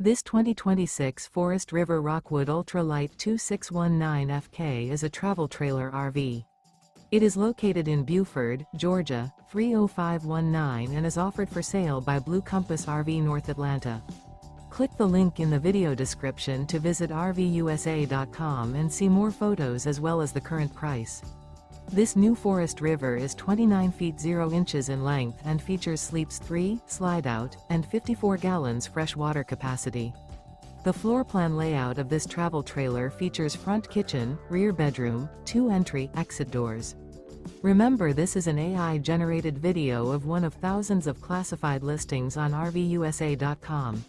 This 2026 Forest River Rockwood Ultra Lite 2619FK is a travel trailer RV. It is located in Buford, Georgia, 30519 and is offered for sale by Blue Compass RV North Atlanta. Click the link in the video description to visit RVUSA.com and see more photos as well as the current price. This new Forest River is 29 feet 0 inches in length and features sleeps 3, Slideout, and 54 gallons fresh water capacity. The floor plan layout of this travel trailer features front kitchen, rear bedroom, 2 entry/exit doors. Remember, this is an AI-generated video of one of thousands of classified listings on RVUSA.com.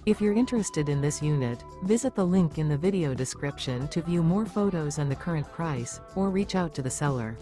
If you're interested in this unit, visit the link in the video description to view more photos and the current price, or reach out to the seller.